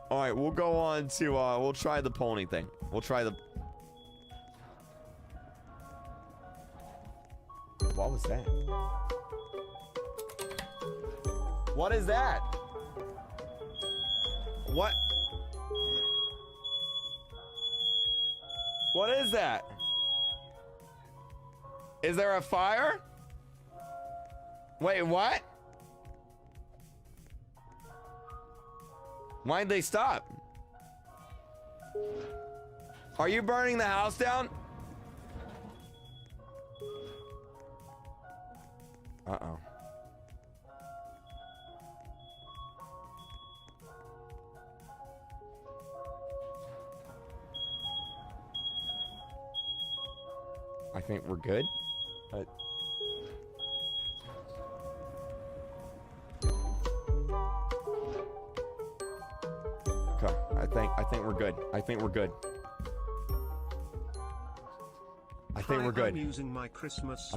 All right, we'll go on to, we'll try the pony thing. We'll try the... What was that? What is that? What? What is that? Is there a fire? Wait, what? Why'd they stop? Are you burning the house down? Uh-oh. I think we're good. Okay, I think we're good. I think we're good. I think we're good. I'm using my Christmas